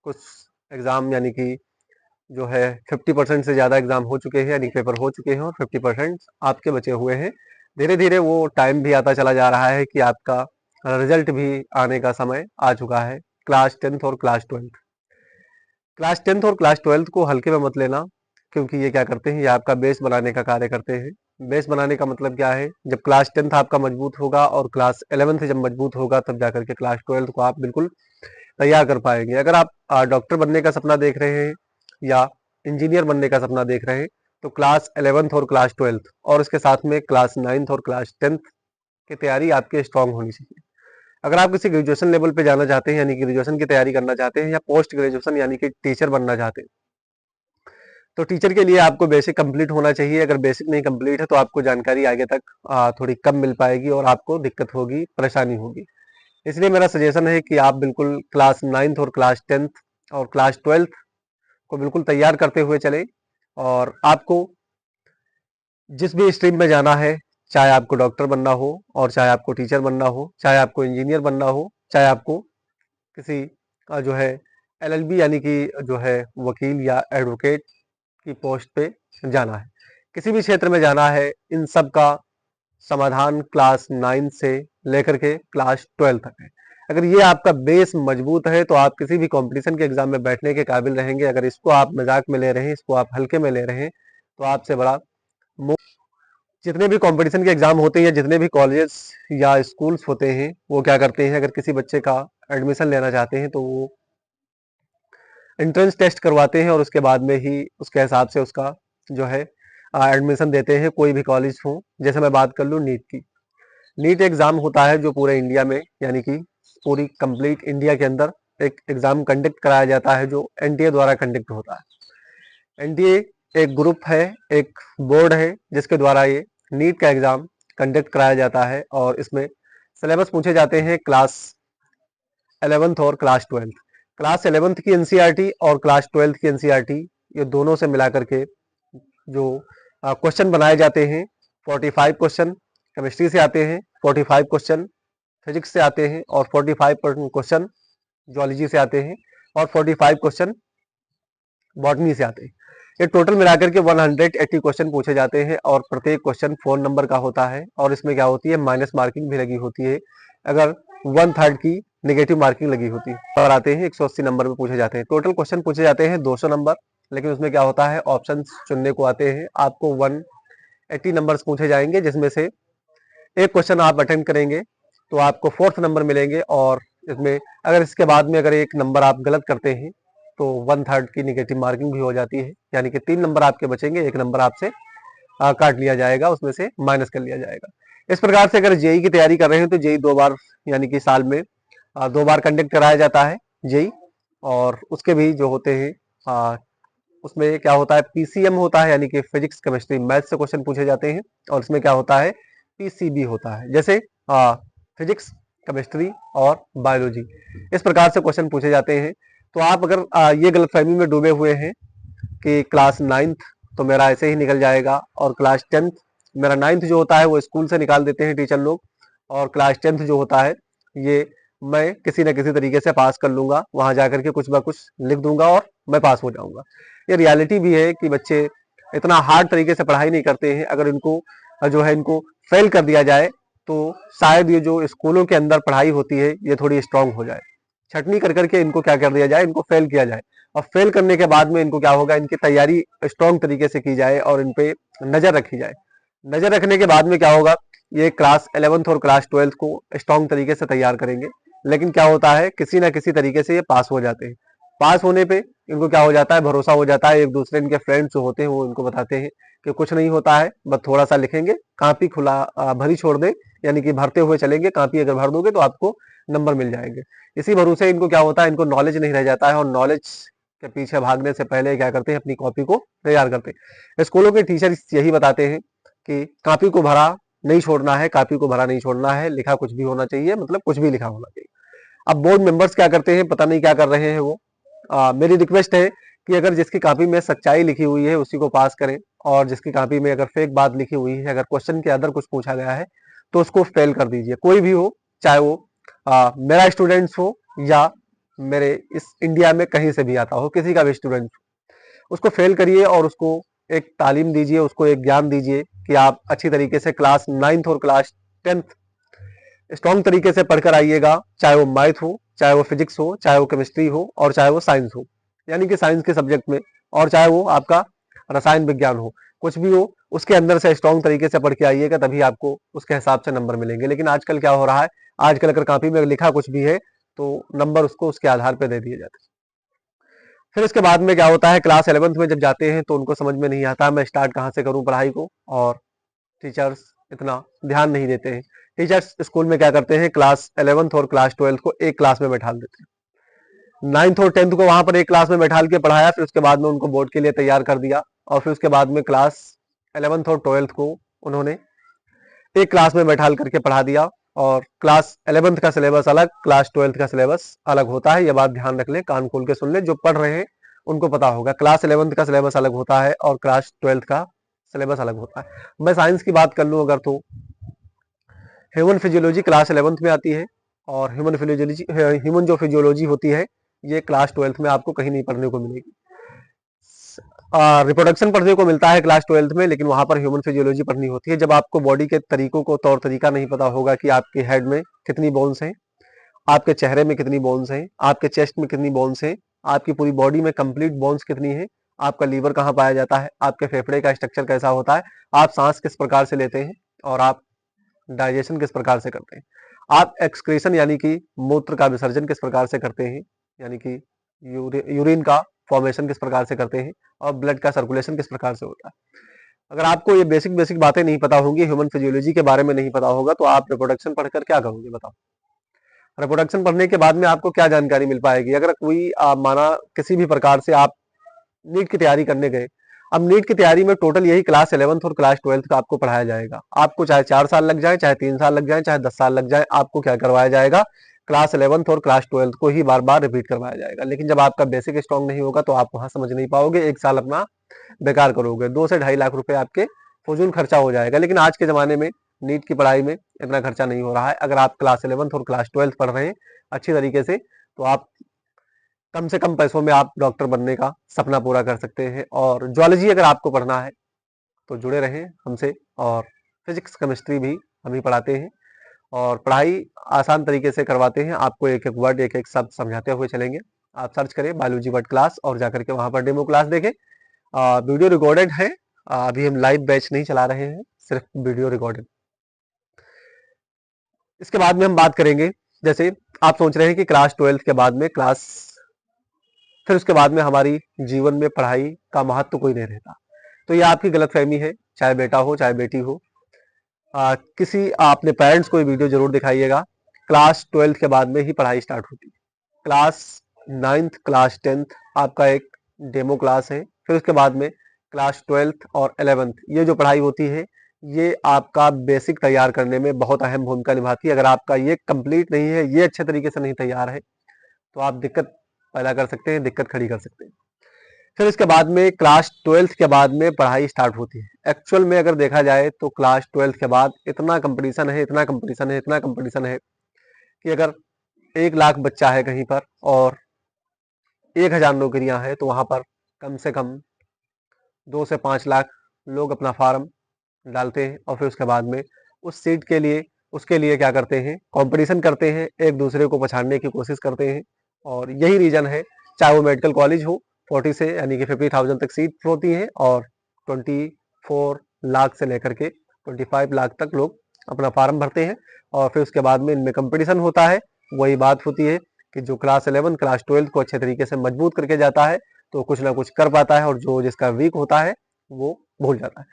कुछ एग्ज़ाम यानी कि जो है 50% से ज़्यादा एग्ज़ाम हो चुके हैं, यानी पेपर हो चुके हैं और 50% आपके बचे हुए हैं। धीरे-धीरे वो टाइम भी आता चला जा रहा है कि आपका रिज़ल्ट भी आने का समय आ चुका है। क्लास 10th और क्लास 12th। क्लास 10th और क्लास 12th को हल्के में मत लेना, क्योंकि ये क्या करते हैं, ये आपका बेस बनाने का कार्य करते हैं। बेस बनाने का मतलब क्या है, जब क्लास 10th आपका मजबूत होगा और क्लास 11th जब मजबूत होगा, तब जाकर के क्लास 12th को आप बिल्कुल तैयार कर पाएंगे। अगर आप डॉक्टर बनने का सपना देख रहे हैं या इंजीनियर बनने का सपना देख रहे हैं, तो क्लास 11th और क्लास 12th और इसके साथ में क्लास 9th और क्लास 10th की तैयारी आपकी स्ट्रांग होनी चाहिए। अगर आप किसी ग्रेजुएशन लेवल पे जाना चाहते हैं, यानी कि ग्रेजुएशन की तैयारी करना चाहते हैं, या पोस्ट ग्रेजुएशन यानी कि टीचर बनना चाहते हैं, तो टीचर के लिए आपको बेसिक कंप्लीट होना चाहिए। अगर बेसिक नहीं कंप्लीट है तो आपको जानकारी आगे तक थोड़ी कम मिल पाएगी और आपको दिक्कत होगी, परेशानी होगी। इसलिए मेरा सजेशन है कि आप बिल्कुल क्लास 9th और क्लास 10th और क्लास 12th को बिल्कुल तैयार करते हुए चलें। और आपको जिस भी स्ट्रीम में जाना है, चाहे आपको डॉक्टर बनना हो और चाहे आपको टीचर बनना हो, चाहे आपको इंजीनियर बनना हो, चाहे आपको किसी जो है एलएलबी यानी कि जो है वकील या एडवोकेट की पोस्ट पे जाना है, किसी भी क्षेत्र में जाना है, इन सब का समाधान क्लास 9 से लेकर के क्लास 12 तक है। अगर ये आपका बेस मजबूत है तो आप किसी भी कंपटीशन के एग्जाम में बैठने के काबिल रहेंगे। अगर इसको आप मजाक में ले रहे हैं, इसको आप हल्के में ले रहे हैं, तो आपसे बड़ा जितने भी कंपटीशन के एग्जाम होते हैं या जितने भी कॉलेजेस या स्कूल्स होते हैं, वो क्या करते हैं, अगर किसी बच्चे का एडमिशन लेना चाहते हैं तो वो एंट्रेंस टेस्ट करवाते हैं और उसके बाद में ही उसके हिसाब से उसका जो है एडमिशन देते हैं, कोई भी कॉलेज हो। जैसे मैं बात कर लूँ नीट की, नीट एग्जाम होता है जो पूरे इंडिया में यानी कि पूरी कंप्लीट इंडिया के अंदर एक एग्जाम कंडक्ट कराया जाता है, जो एनटीए द्वारा कंडक्ट होता है। एनटीए एक ग्रुप है, एक बोर्ड है, जिसके द्वारा ये नीट का एग्जाम कंडक्ट कराया जाता है। और इसमें सिलेबस पूछे जाते हैं क्लास 11th और क्लास 12th। क्लास 11th की एनसीईआरटी और क्लास 12th की एनसीईआरटी, ये दोनों से मिला करके जो क्वेश्चन बनाए जाते हैं, 45 क्वेश्चन केमिस्ट्री से आते हैं, 45 क्वेश्चन फिजिक्स से आते हैं और 45 क्वेश्चन जोलॉजी से आते हैं और 45 क्वेश्चन बॉटनी से आते हैं। ये टोटल मिलाकर के 180 क्वेश्चन पूछे जाते हैं और प्रत्येक क्वेश्चन 4 नंबर का होता है। और इसमें क्या होती है, माइनस मार्किंग भी लगी होती है अगर 1/3 की नेगेटिव मार्किंग लगी होती है। और आते हैं 180 नंबर में पूछे जाते हैं। टोटल क्वेश्चन पूछे जाते हैं 200 नंबर, लेकिन उसमें क्या होता है, ऑप्शन चुनने को आते हैं। आपको 180 नंबर्स पूछे जाएंगे, जिसमें से एक क्वेश्चन आप अटेंड करेंगे तो आपको 4th नंबर मिलेंगे। और इसमें अगर इसके बाद में अगर एक नंबर आप गलत करते हैं तो 1/3 की नेगेटिव मार्किंग भी हो जाती है, यानी कि 3 नंबर आपके बचेंगे, एक नंबर आपसे काट लिया जाएगा, उसमें से माइनस कर लिया जाएगा। इस प्रकार से अगर जेई की तैयारी कर रहे हैं तो जेई 2 बार यानी कि साल में 2 बार कंडक्ट कराया जाता है जेई। और उसके भी जो होते हैं उसमें क्या होता है, पीसीएम होता है, यानी कि फिजिक्स केमिस्ट्री मैथ से क्वेश्चन पूछे जाते हैं। और इसमें क्या होता है, पीसीबी होता है, जैसे फिजिक्स केमिस्ट्री और बायोलॉजी, इस प्रकार से क्वेश्चन पूछे जाते हैं। तो आप अगर ये गलतफहमी में डूबे हुए हैं कि क्लास 9th तो मेरा ऐसे ही निकल जाएगा और क्लास 10th मेरा 9th जो होता है वो स्कूल से निकाल देते हैं टीचर लोग, और क्लास 10th जो होता है ये मैं किसी न किसी तरीके से पास कर लूंगा, वहां जाकर के कुछ ना कुछ लिख दूंगा और मैं पास हो जाऊंगा। ये रियलिटी भी है कि बच्चे इतना हार्ड तरीके से पढ़ाई नहीं करते हैं। अगर इनको जो है इनको फेल कर दिया जाए तो शायद ये जो स्कूलों के अंदर पढ़ाई होती है ये थोड़ी स्ट्रांग हो जाए। छटनी कर करके इनको क्या कर दिया जाए, इनको फेल किया जाए। और फेल करने के बाद में इनको क्या होगा, इनकी तैयारी स्ट्रांग तरीके से की जाए और इन पे नजर रखी जाए। नजर रखने के बाद में क्या होगा, ये क्लास 11th और क्लास 12th को स्ट्रांग तरीके से तैयार करेंगे। लेकिन क्या होता है, किसी ना किसी तरीके से ये पास हो जाते हैं। पास होने पे इनको क्या हो जाता है, भरोसा हो जाता है। एक दूसरे इनके फ्रेंड्स जो होते हैं वो इनको बताते हैं कि कुछ नहीं होता है, बस थोड़ा सा लिखेंगे, कापी खुला भरी छोड़ दे, यानी कि भरते हुए चलेंगे, कापी अगर भर दोगे तो आपको नंबर मिल जाएंगे। इसी भरोसे इनको क्या होता है, इनको नॉलेज नहीं रह जाता है और नॉलेज के पीछे भागने से पहले क्या करते हैं, अपनी कॉपी को तैयार करते हैं। स्कूलों के टीचर यही बताते हैं कि कापी को भरा नहीं छोड़ना है, कापी को भरा नहीं छोड़ना है, लिखा कुछ भी होना चाहिए, मतलब कुछ भी लिखा होना चाहिए। अब बोर्ड मेंबर्स क्या करते हैं, पता नहीं क्या कर रहे हैं वो। मेरी रिक्वेस्ट है कि अगर जिसकी कॉपी में सच्चाई लिखी हुई है उसी को पास करें, और जिसकी कॉपी में अगर फेक बात लिखी हुई है, अगर क्वेश्चन के अंदर कुछ पूछा गया है तो उसको फेल कर दीजिए। कोई भी हो, चाहे वो मेरा स्टूडेंट्स हो या मेरे इस इंडिया में कहीं से भी आता हो, किसी का भी स्टूडेंट, उसको फेल करिए और उसको एक तालीम दीजिए, उसको एक ज्ञान दीजिए कि आप अच्छी तरीके से क्लास 9th और क्लास 10th स्ट्रॉन्ग तरीके से पढ़कर आइएगा, चाहे वो मैथ हो, चाहे वो फिजिक्स हो, चाहे वो केमिस्ट्री हो और चाहे वो साइंस हो, यानी कि साइंस के सब्जेक्ट में, और चाहे वो आपका रसायन विज्ञान हो, कुछ भी हो, उसके अंदर से स्ट्रॉन्ग तरीके से पढ़ के आइएगा, तभी आपको उसके हिसाब से नंबर मिलेंगे। लेकिन आजकल क्या हो रहा है, आजकल अगर कॉपी में लिखा कुछ भी है तो नंबर उसको उसके आधार पर दे दिए जाते हैं। फिर इसके बाद में क्या होता है, क्लास 11th में जब जाते हैं तो उनको समझ में नहीं आता मैं स्टार्ट कहाँ से करूँ पढ़ाई को, और टीचर्स इतना ध्यान नहीं देते हैं। टीचर्स स्कूल में क्या करते हैं, क्लास 11th और क्लास 12th को एक क्लास में बैठा देते हैं, 9th और 10th को वहां पर एक क्लास में बैठा के पढ़ाया, फिर उसके बाद में उनको बोर्ड के लिए तैयार कर दिया, और फिर उसके बाद में क्लास 11th और 12th को उन्होंने एक क्लास में बैठा करके पढ़ा दिया। और क्लास 11th का सिलेबस अलग, क्लास 12th का सिलेबस अलग होता है, ये बात ध्यान रख लें, कान खोल के सुन लें, जो पढ़ रहे हैं उनको पता होगा। क्लास 11th का सिलेबस अलग होता है और क्लास 12th का सिलेबस अलग होता है। मैं साइंस की बात कर लूं अगर, तो ह्यूमन फिजियोलॉजी क्लास 11th में आती है, और ह्यूमन जो फिजियोलॉजी होती है ये क्लास 12th में आपको कहीं नहीं पढ़ने को मिलेगी। रिप्रोडक्शन पढ़ने को मिलता है क्लास 12th में, लेकिन वहां पर ह्यूमन फिजियोलॉजी पढ़नी होती है। जब आपको बॉडी के तरीकों को, तौर तरीका नहीं पता होगा कि आपके हेड में कितनी बोन्स हैं, आपके चेहरे में कितनी बोन्स हैं, आपके चेस्ट में कितनी बोन्स हैं, आपकी पूरी बॉडी में कंप्लीट बोन्स कितनी है, आपका लीवर कहाँ पाया जाता है, आपके फेफड़े का स्ट्रक्चर कैसा होता है, आप सांस किस प्रकार से लेते हैं, और आप डाइजेशन किस प्रकार से करते हैं, आप एक्सक्रीशन यानी कि मूत्र का विसर्जन किस प्रकार से करते हैं, यानी कि यूरिन का फॉर्मेशन किस प्रकार से करते हैं, और ब्लड का सर्कुलेशन किस प्रकार से होता है। अगर आपको ये बेसिक बेसिक बातें नहीं पता होंगी, ह्यूमन फिजियोलॉजी के बारे में नहीं पता होगा, तो आप रिप्रोडक्शन पढ़कर क्या करोगे बताओ। रिप्रोडक्शन पढ़ने के बाद में आपको क्या जानकारी मिल पाएगी। अगर कोई माना किसी भी प्रकार से आप नीट की तैयारी करने गए, अब नीट की तैयारी में टोटल यही क्लास 11th और क्लास 12th का आपको पढ़ाया जाएगा। आपको चाहे 4 साल लग जाए, चाहे 3 साल लग जाए, चाहे 10 साल लग जाए, आपको क्या करवाया जाएगा, क्लास 11th और क्लास 12th को ही बार बार रिपीट करवाया जाएगा। लेकिन जब आपका बेसिक स्ट्रॉन्ग नहीं होगा तो आप वहां समझ नहीं पाओगे, 1 साल अपना बेकार करोगे, 2 से 2.5 लाख रुपए आपके फजूल खर्चा हो जाएगा। लेकिन आज के जमाने में नीट की पढ़ाई में इतना खर्चा नहीं हो रहा है। अगर आप क्लास 11th और क्लास 12th पढ़ रहे हैं अच्छी तरीके से, तो आप कम से कम पैसों में आप डॉक्टर बनने का सपना पूरा कर सकते हैं। और ज्वालॉजी अगर आपको पढ़ना है तो जुड़े रहें हमसे, और फिजिक्स केमिस्ट्री भी हम ही पढ़ाते हैं, और पढ़ाई आसान तरीके से करवाते हैं। आपको एक एक वर्ड, एक एक शब्द समझाते हुए चलेंगे। आप सर्च करें बायोलॉजी वर्ड क्लास और जाकर के वहां पर डेमो क्लास देखें। वीडियो रिकॉर्डेड है, अभी हम लाइव बैच नहीं चला रहे हैं, सिर्फ वीडियो रिकॉर्डेड। इसके बाद में हम बात करेंगे, जैसे आप सोच रहे हैं कि क्लास 12th के बाद में फिर उसके बाद में हमारी जीवन में पढ़ाई का महत्व कोई नहीं रहता, तो ये आपकी गलतफहमी है। चाहे बेटा हो चाहे बेटी हो, किसी अपने पेरेंट्स को ये वीडियो जरूर दिखाइएगा। क्लास 12th के बाद में ही पढ़ाई स्टार्ट होती है। क्लास 9th क्लास 10th आपका एक डेमो क्लास है, फिर उसके बाद में क्लास 12th और 11th ये जो पढ़ाई होती है ये आपका बेसिक तैयार करने में बहुत अहम भूमिका निभाती है। अगर आपका ये कंप्लीट नहीं है, ये अच्छे तरीके से नहीं तैयार है, तो आप दिक्कत पैदा कर सकते हैं, दिक्कत खड़ी कर सकते हैं। फिर इसके बाद में क्लास 12th के बाद में पढ़ाई स्टार्ट होती है। एक्चुअल में अगर देखा जाए तो क्लास 12th के बाद इतना कंपटीशन है, इतना कंपटीशन है, इतना कंपटीशन है कि अगर 1 लाख बच्चा है कहीं पर और 1000 नौकरियां हैं, तो वहां पर कम से कम 2 से 5 लाख लोग अपना फार्म डालते हैं, और फिर उसके बाद में उस सीट के लिए, उसके लिए क्या करते हैं, कंपटीशन करते हैं, एक दूसरे को पछाड़ने की कोशिश करते हैं। और यही रीजन है, चाहे वो मेडिकल कॉलेज हो, 40 से यानी कि 50,000 तक सीट होती हैं, और 24 लाख से लेकर के 25 लाख तक लोग अपना फार्म भरते हैं, और फिर उसके बाद में इनमें कंपटीशन होता है। वही बात होती है कि जो क्लास 11 क्लास 12 को अच्छे तरीके से मजबूत करके जाता है तो कुछ ना कुछ कर पाता है, और जो जिसका वीक होता है वो भूल जाता है।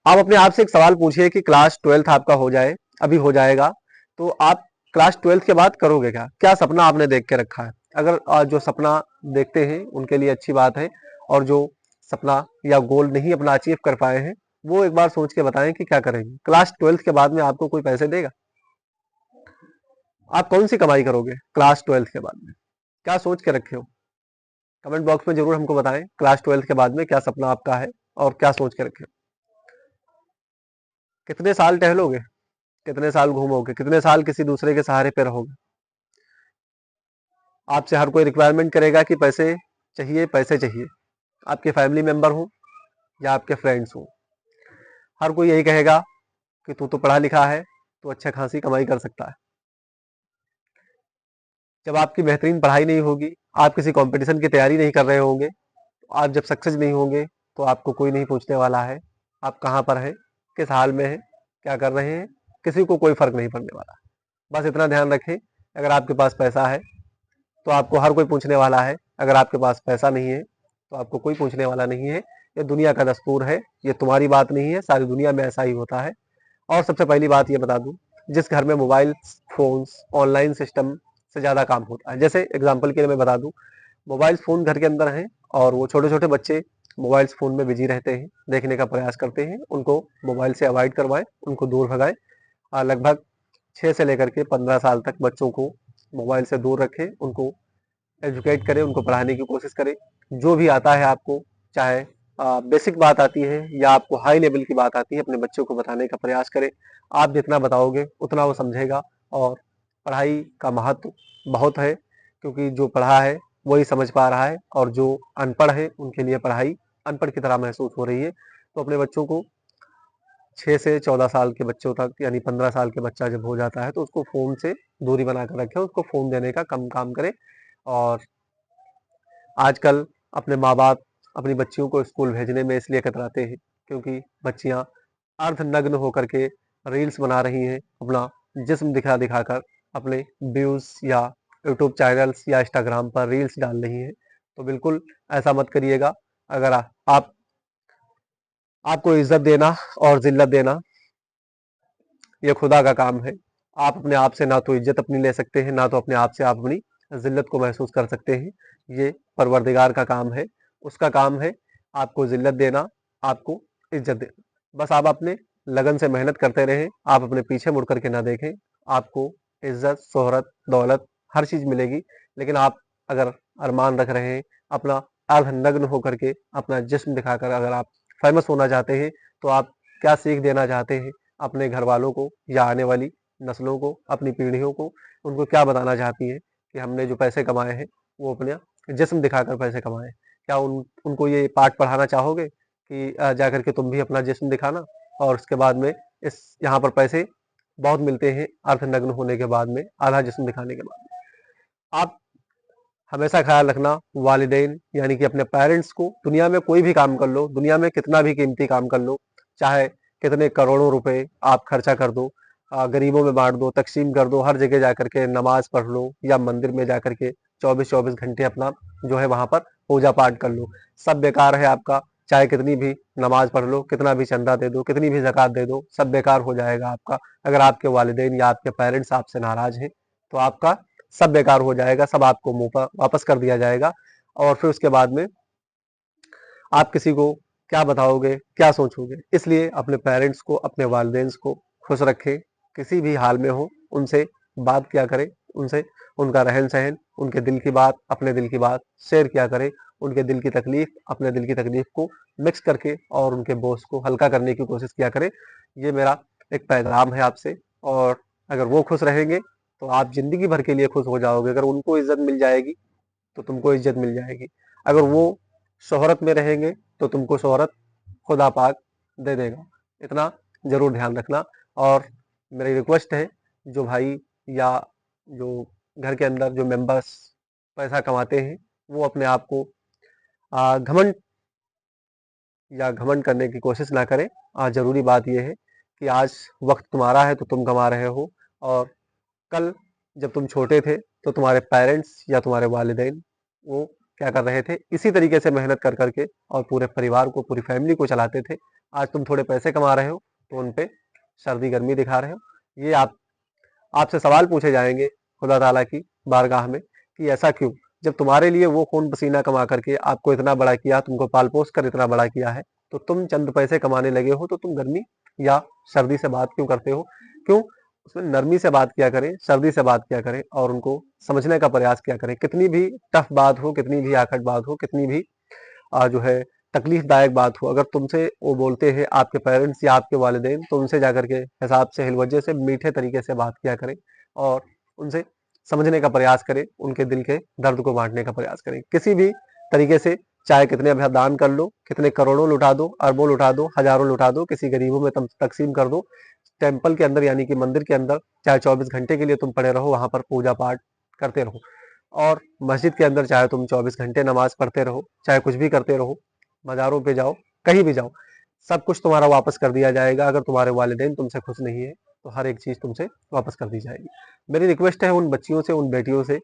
आप अपने आप से एक सवाल पूछिए कि क्लास 12th आपका हो जाए, अभी हो जाएगा, तो आप क्लास 12th के बाद करोगे क्या, क्या सपना आपने देख के रखा है। अगर जो सपना देखते हैं उनके लिए अच्छी बात है, और जो सपना या गोल नहीं अपना अचीव कर पाए हैं, वो एक बार सोच के बताएं कि क्या करेंगे। क्लास 12th के बाद में आपको कोई पैसे देगा, आप कौन सी कमाई करोगे क्लास 12th के बाद में, क्या सोच के रखे हो। कमेंट बॉक्स में जरूर हमको बताएं क्लास 12th के बाद में क्या सपना आपका है और क्या सोच के रखे हो। कितने साल टहलोगे, कितने साल घूमोगे, कितने साल किसी दूसरे के सहारे पे रहोगे। आपसे हर कोई रिक्वायरमेंट करेगा कि पैसे चाहिए, पैसे चाहिए। आपके फैमिली मेंबर हो या आपके फ्रेंड्स हो, हर कोई यही कहेगा कि तू तो पढ़ा लिखा है, तो अच्छा खासी कमाई कर सकता है। जब आपकी बेहतरीन पढ़ाई नहीं होगी, आप किसी कंपटीशन की तैयारी नहीं कर रहे होंगे, तो आप जब सक्सेस नहीं होंगे, तो आपको कोई नहीं पूछने वाला है आप कहाँ पर हैं, किस हाल में हैं, क्या कर रहे हैं, किसी को कोई फर्क नहीं पड़ने वाला। बस इतना ध्यान रखें, अगर आपके पास पैसा है तो आपको हर कोई पूछने वाला है, अगर आपके पास पैसा नहीं है तो आपको कोई पूछने वाला नहीं है। ये दुनिया का दस्तूर है, ये तुम्हारी बात नहीं है, सारी दुनिया में ऐसा ही होता है। और सबसे पहली बात ये बता दूं, जिस घर में मोबाइल फोन्स ऑनलाइन सिस्टम से ज़्यादा काम होता है, जैसे एग्जांपल के लिए मैं बता दूं, मोबाइल फ़ोन घर के अंदर हैं और वो छोटे-छोटे बच्चे मोबाइल फ़ोन में बिजी रहते हैं, देखने का प्रयास करते हैं, उनको मोबाइल से अवॉइड करवाएं, उनको दूर भगाएं। लगभग 6 से लेकर के 15 साल तक बच्चों को मोबाइल से दूर रखें, उनको एजुकेट करें, उनको पढ़ाने की कोशिश करें। जो भी आता है आपको, चाहे बेसिक बात आती है या आपको हाई लेवल की बात आती है, अपने बच्चों को बताने का प्रयास करें। आप जितना बताओगे उतना वो समझेगा। और पढ़ाई का महत्व बहुत है, क्योंकि जो पढ़ा है वही समझ पा रहा है, और जो अनपढ़ है उनके लिए पढ़ाई अनपढ़ की तरह महसूस हो रही है। तो अपने बच्चों को 6 से 14 साल के बच्चों तक, यानी 15 साल के बच्चा जब हो जाता है तो उसको फ़ोन से दूरी बनाकर रखें, उसको फ़ोन देने का कम काम करें। और आजकल अपने माँ-बाप अपनी बच्चियों को स्कूल भेजने में इसलिए कतराते हैं, क्योंकि बच्चियाँ अर्धनग्न होकर के रील्स बना रही हैं, अपना जिस्म दिखा-दिखा कर अपने व्यूज़ या यूट्यूब चैनल्स या इंस्टाग्राम पर रील्स डाल रही हैं। तो बिल्कुल ऐसा मत करिएगा। अगर आप आपको इज़्ज़त देना और ज़िल्लत देना, ये खुदा का काम है। आप अपने आप से ना तो इज़्ज़त अपनी ले सकते हैं, ना तो अपने आप से आप अपनी ज़िल्लत को महसूस कर सकते हैं। ये परवरदिगार का काम है, उसका काम है आपको ज़िल्लत देना, आपको इज़्ज़त देना। बस आप अपने लगन से मेहनत करते रहें, आप अपने पीछे मुड़ कर के ना देखें। आपको इज़्ज़त, शोहरत, दौलत हर चीज़ मिलेगी, लेकिन आप अगर अरमान रख रहे हैं, अपना अर्धनग्न होकर के, अपना जिस्म दिखाकर अगर आप फ़ेमस होना चाहते हैं, तो आप क्या सीख देना चाहते हैं अपने घरवालों को या आने वाली नस्लों को, अपनी पीढ़ियों को? उनको क्या बताना चाहती हैं कि हमने जो पैसे कमाए हैं, वो अपना जिस्म दिखाकर पैसे कमाए हैं? क्या उनको ये पाठ पढ़ाना चाहोगे कि जाकर के तुम भी अपना जिस्म दिखाना, और उसके बाद में इस यहाँ पर पैसे बहुत मिलते हैं अर्धनग्न होने के बाद में, आधा जिस्म दिखाने के बाद में। आप हमेशा ख्याल रखना, वालिदैन यानी कि अपने पेरेंट्स को, दुनिया में कोई भी काम कर लो, दुनिया में कितना भी कीमती काम कर लो, चाहे कितने करोड़ों रुपए आप खर्चा कर दो, गरीबों में बांट दो, तकसीम कर दो, हर जगह जाकर के नमाज पढ़ लो या मंदिर में जाकर के 24-24 घंटे अपना जो है वहां पर पूजा पाठ कर लो, सब बेकार है आपका। चाहे कितनी भी नमाज पढ़ लो, कितना भी चंदा दे दो, कितनी भी ज़कात दे दो, सब बेकार हो जाएगा आपका। अगर आपके वालिदैन या आपके पेरेंट्स आपसे नाराज हैं, तो आपका सब बेकार हो जाएगा, सब आपको मुंह पर वापस कर दिया जाएगा। और फिर उसके बाद में आप किसी को क्या बताओगे, क्या सोचोगे? इसलिए अपने पेरेंट्स को, अपने वालिदैन को खुश रखें, किसी भी हाल में हो उनसे बात किया करें, उनसे उनका रहन सहन, उनके दिल की बात, अपने दिल की बात शेयर किया करें, उनके दिल की तकलीफ, अपने दिल की तकलीफ को मिक्स करके और उनके बोझ को हल्का करने की कोशिश किया करें। ये मेरा एक पैगाम है आपसे। और अगर वो खुश रहेंगे, तो आप जिंदगी भर के लिए खुश हो जाओगे। अगर उनको इज्जत मिल जाएगी, तो तुमको इज्जत मिल जाएगी। अगर वो शोहरत में रहेंगे, तो तुमको शोहरत खुदा पाक दे देगा। इतना ज़रूर ध्यान रखना। और मेरी रिक्वेस्ट है, जो भाई या जो घर के अंदर जो मेंबर्स पैसा कमाते हैं, वो अपने आप को घमंड या घमंड करने की कोशिश ना करें। ज़रूरी बात ये है कि आज वक़्त तुम्हारा है तो तुम कमा रहे हो, और कल जब तुम छोटे थे तो तुम्हारे पेरेंट्स या तुम्हारे वालिदैन वो क्या कर रहे थे, इसी तरीके से मेहनत कर करके और पूरे परिवार को, पूरी फैमिली को चलाते थे। आज तुम थोड़े पैसे कमा रहे हो तो उन पे सर्दी गर्मी दिखा रहे हो। ये आपसे सवाल पूछे जाएंगे खुदा ताला की बारगाह में कि ऐसा क्यों? जब तुम्हारे लिए वो खून पसीना कमा करके आपको इतना बड़ा किया, तुमको पाल पोस कर इतना बड़ा किया है, तो तुम चंद पैसे कमाने लगे हो तो तुम गर्मी या सर्दी से बात क्यों करते हो? क्यों उसमें नरमी से बात किया करें, सर्दी से बात किया करें, और उनको समझने का प्रयास किया करें। कितनी भी टफ बात हो, कितनी भी आकट बात हो, कितनी भी जो है तकलीफदायक बात हो, अगर तुमसे वो बोलते हैं आपके पेरेंट्स या आपके वालिदैन, तो उनसे जाकर के हिसाब से, हिलवज्जे से, मीठे तरीके से बात किया करें, और उनसे समझने का प्रयास करें, उनके दिल के दर्द को बांटने का प्रयास करें किसी भी तरीके से। चाहे कितने भी दान कर लो, कितने करोड़ों लुटा दो, अरबों लुटा दो, हजारों लुटा दो, किसी गरीबों में तुम तकसीम कर दो। टेम्पल के अंदर यानी कि मंदिर के अंदर चाहे 24 घंटे के लिए तुम पड़े रहो, वहां पर पूजा पाठ करते रहो। और मस्जिद के अंदर चाहे तुम 24 घंटे नमाज पढ़ते रहो, चाहे कुछ भी करते रहो, मज़ारों पे जाओ, कहीं भी जाओ, सब कुछ तुम्हारा वापस कर दिया जाएगा। अगर तुम्हारे वालिदैन तुमसे खुश नहीं है तो हर एक चीज़ तुमसे वापस कर दी जाएगी। मेरी रिक्वेस्ट है उन बच्चियों से, उन बेटियों से,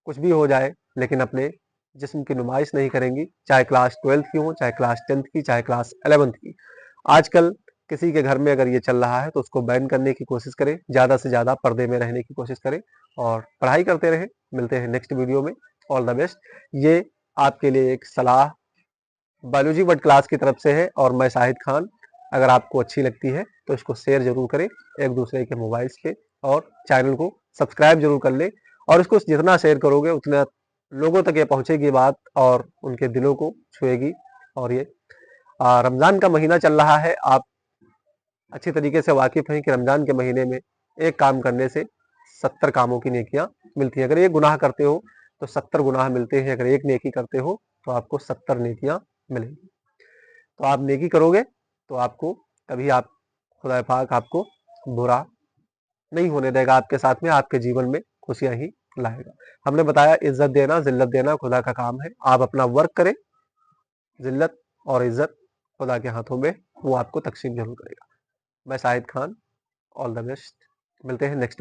कुछ भी हो जाए लेकिन अपने जिस्म की नुमाइश नहीं करेंगी, चाहे क्लास 12th की हो, चाहे क्लास 10th की, चाहे क्लास 11th की। आजकल किसी के घर में अगर ये चल रहा है तो उसको बैन करने की कोशिश करें, ज़्यादा से ज़्यादा पर्दे में रहने की कोशिश करें और पढ़ाई करते रहें। मिलते हैं नेक्स्ट वीडियो में। All the best. ये आपके लिए एक सलाह बायोलॉजी वर्ड क्लास की तरफ से है और मैं शाहिद खान। अगर आपको अच्छी लगती है तो इसको शेयर जरूर करें एक दूसरे के मोबाइल्स पे और चैनल को सब्सक्राइब जरूर कर लें। और इसको जितना शेयर करोगे उतना लोगों तक ये पहुंचेगी बात और उनके दिलों को छुएगी। और ये रमज़ान का महीना चल रहा है, आप अच्छी तरीके से वाकिफ़ हैं कि रमज़ान के महीने में एक काम करने से 70 कामों की नेकियां मिलती हैं। अगर एक गुनाह करते हो तो 70 गुनाह मिलते हैं, अगर एक नेकी करते हो तो आपको 70 नेकियां मिलेंगी। तो आप नेकी करोगे तो आपको कभी आप खुदा पाक आपको बुरा नहीं होने देगा, आपके साथ में आपके जीवन में खुशियां ही लाएगा। हमने बताया इज्जत देना, जिल्लत देना खुदा का काम है। आप अपना वर्क करें, जिल्लत और इज्जत खुदा के हाथों में, वो आपको तकसीम जरूर करेगा। मैं Shahid Khan. All the best. मिलते हैं नेक्स्ट